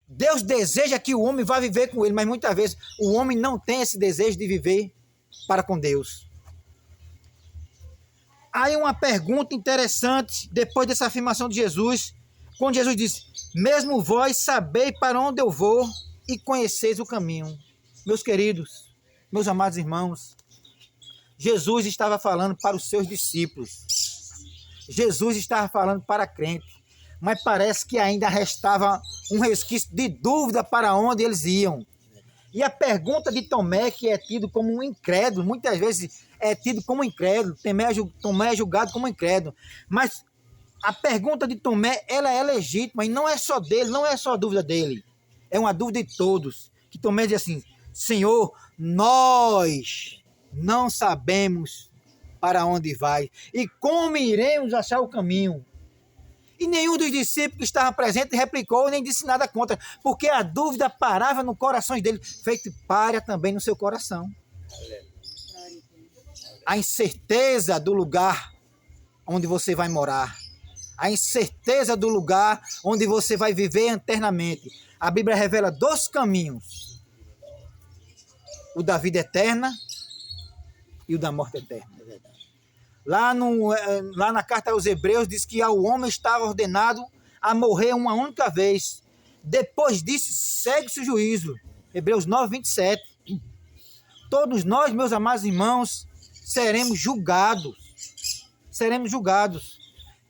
Deus deseja que o homem vá viver com ele, mas muitas vezes o homem não tem esse desejo de viver para com Deus. Aí uma pergunta interessante, depois dessa afirmação de Jesus, quando Jesus disse, mesmo vós sabei para onde eu vou e conheceis o caminho. Meus queridos, meus amados irmãos, Jesus estava falando para os seus discípulos. Jesus estava falando para crente. Mas parece que ainda restava um resquício de dúvida para onde eles iam. E a pergunta de Tomé, que é tido como um incrédulo, muitas vezes é tido como incrédulo, Tomé é julgado como incrédulo. Mas a pergunta de Tomé, ela é legítima, e não é só dele, não é só a dúvida dele. É uma dúvida de todos. Que Tomé diz assim, Senhor, nós não sabemos para onde vai e como iremos achar o caminho. E nenhum dos discípulos que estavam presentes replicou nem disse nada contra, porque a dúvida parava no coração dele, feito para também no seu coração. A incerteza do lugar onde você vai morar, a incerteza do lugar onde você vai viver eternamente. A Bíblia revela 2 caminhos, o da vida eterna e o da morte eterna. Lá na carta aos Hebreus diz que ao homem estava ordenado a morrer uma única vez. Depois disso, segue-se o juízo. Hebreus 9, 27. Todos nós, meus amados irmãos, seremos julgados. Seremos julgados.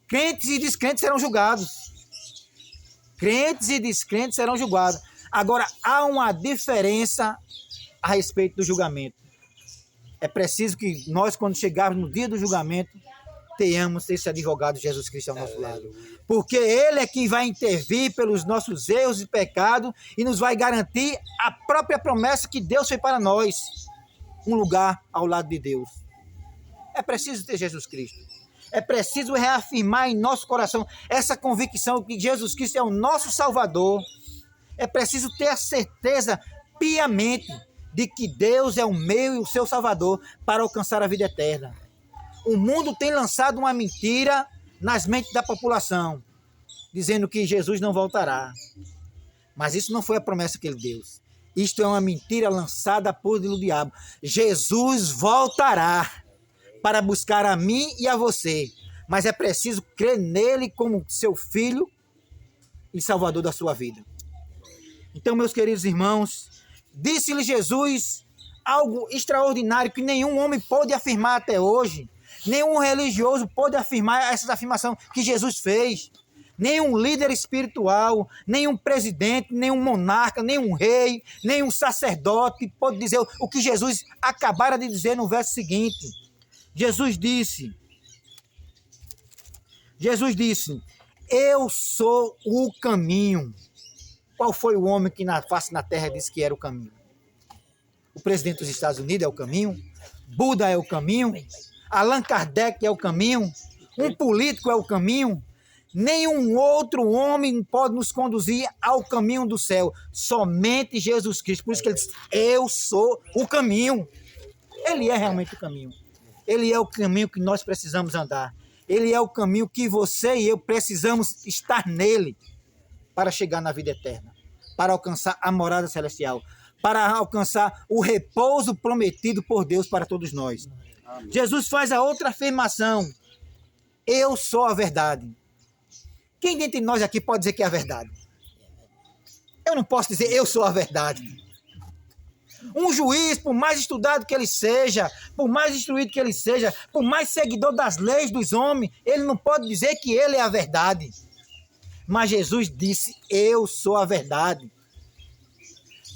Crentes e descrentes serão julgados. Crentes e descrentes serão julgados. Agora, há uma diferença a respeito do julgamento. É preciso que nós, quando chegarmos no dia do julgamento, tenhamos esse advogado Jesus Cristo ao nosso lado. Porque Ele é quem vai intervir pelos nossos erros e pecados e nos vai garantir a própria promessa que Deus fez para nós. Um lugar ao lado de Deus. É preciso ter Jesus Cristo. É preciso reafirmar em nosso coração essa convicção que Jesus Cristo é o nosso Salvador. É preciso ter a certeza piamente de que Deus é o meio e o seu Salvador para alcançar a vida eterna. O mundo tem lançado uma mentira nas mentes da população, dizendo que Jesus não voltará. Mas isso não foi a promessa que ele deu. Isto é uma mentira lançada por diabo. Jesus voltará para buscar a mim e a você. Mas é preciso crer nele como seu filho e salvador da sua vida. Então, meus queridos irmãos, disse-lhe Jesus algo extraordinário que nenhum homem pôde afirmar até hoje. Nenhum religioso pôde afirmar essa afirmação que Jesus fez. Nenhum líder espiritual, nenhum presidente, nenhum monarca, nenhum rei, nenhum sacerdote pôde dizer o que Jesus acabara de dizer no verso seguinte. Jesus disse, eu sou o caminho. Qual foi o homem que na face na terra disse que era o caminho? O presidente dos Estados Unidos é o caminho? Buda é o caminho? Allan Kardec é o caminho? Um político é o caminho? Nenhum outro homem pode nos conduzir ao caminho do céu. Somente Jesus Cristo. Por isso que ele diz, eu sou o caminho. Ele é realmente o caminho. Ele é o caminho que nós precisamos andar. Ele é o caminho que você e eu precisamos estar nele para chegar na vida eterna, para alcançar a morada celestial, para alcançar o repouso prometido por Deus para todos nós. Amém. Jesus faz a outra afirmação, eu sou a verdade. Quem dentre nós aqui pode dizer que é a verdade? Eu não posso dizer eu sou a verdade. Um juiz, por mais estudado que ele seja, por mais instruído que ele seja, por mais seguidor das leis dos homens, ele não pode dizer que ele é a verdade. Mas Jesus disse, eu sou a verdade.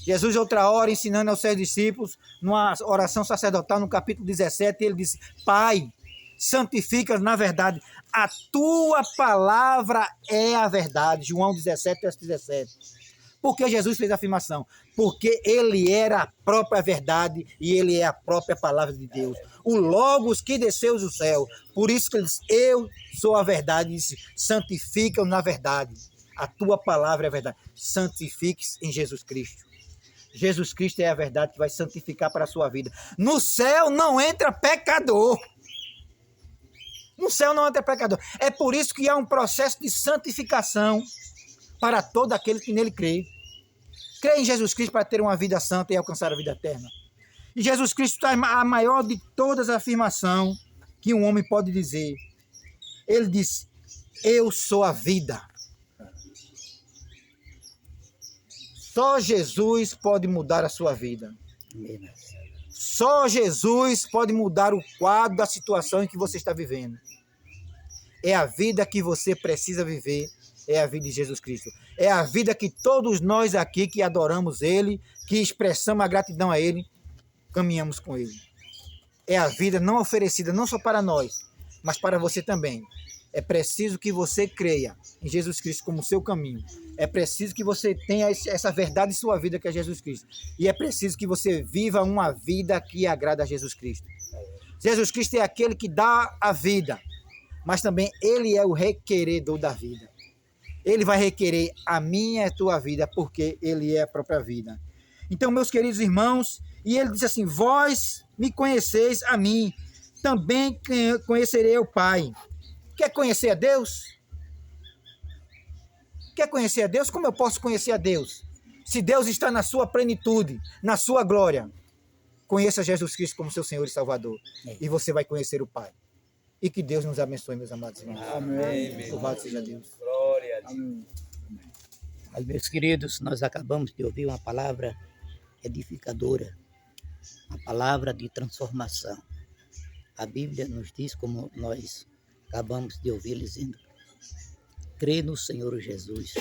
Jesus, outra hora, ensinando aos seus discípulos, numa oração sacerdotal, no capítulo 17, ele disse, Pai, santifica-nos na verdade. A tua palavra é a verdade. João 17, verso 17. Por que Jesus fez a afirmação? Porque ele era a própria verdade e ele é a própria palavra de Deus. O Logos que desceu do céu. Por isso que ele disse, eu sou a verdade. Ele disse, santifica-o na verdade. A tua palavra é a verdade. Santifique-se em Jesus Cristo. Jesus Cristo é a verdade que vai santificar para a sua vida. No céu não entra pecador. No céu não entra pecador. É por isso que há um processo de santificação para todo aquele que nele crê. Crê em Jesus Cristo para ter uma vida santa e alcançar a vida eterna. E Jesus Cristo é a maior de todas as afirmações que um homem pode dizer. Ele disse, eu sou a vida. Só Jesus pode mudar a sua vida. Só Jesus pode mudar o quadro da situação em que você está vivendo. É a vida que você precisa viver, é a vida de Jesus Cristo. É a vida que todos nós aqui que adoramos Ele, que expressamos a gratidão a Ele, caminhamos com Ele. É a vida não oferecida não só para nós, mas para você também. É preciso que você creia em Jesus Cristo como seu caminho. É preciso que você tenha essa verdade em sua vida que é Jesus Cristo. E é preciso que você viva uma vida que agrada a Jesus Cristo. Jesus Cristo é aquele que dá a vida, mas também Ele é o requeredor da vida. Ele vai requerer a minha e a tua vida, porque Ele é a própria vida. Então, meus queridos irmãos, e Ele diz assim, vós me conheceis a mim, também conhecerei o Pai. Quer conhecer a Deus? Quer conhecer a Deus? Como eu posso conhecer a Deus? Se Deus está na sua plenitude, na sua glória, conheça Jesus Cristo como seu Senhor e Salvador. E você vai conhecer o Pai. E que Deus nos abençoe, meus amados irmãos. Amém. Louvado seja Deus. Glória a Deus. Amém. Mas, meus queridos, nós acabamos de ouvir uma palavra edificadora, uma palavra de transformação. A Bíblia nos diz, como nós acabamos de ouvir dizendo, crê no Senhor Jesus.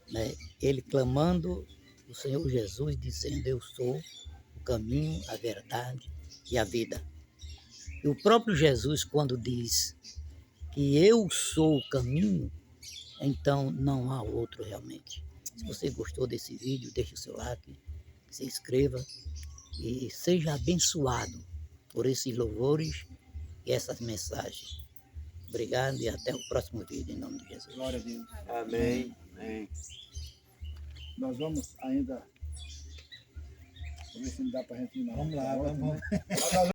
Né? Ele clamando o Senhor Jesus, dizendo, eu sou o caminho, a verdade e a vida. E o próprio Jesus, quando diz que eu sou o caminho, então não há outro realmente. Se você gostou desse vídeo, deixe o seu like, se inscreva e seja abençoado por esses louvores e essas mensagens. Obrigado e até o próximo vídeo, em nome de Jesus. Glória a Deus. Amém. Amém. Nós vamos ainda... Vamos ver se não dá para a gente ir na Vamos lá, volta, vamos. né?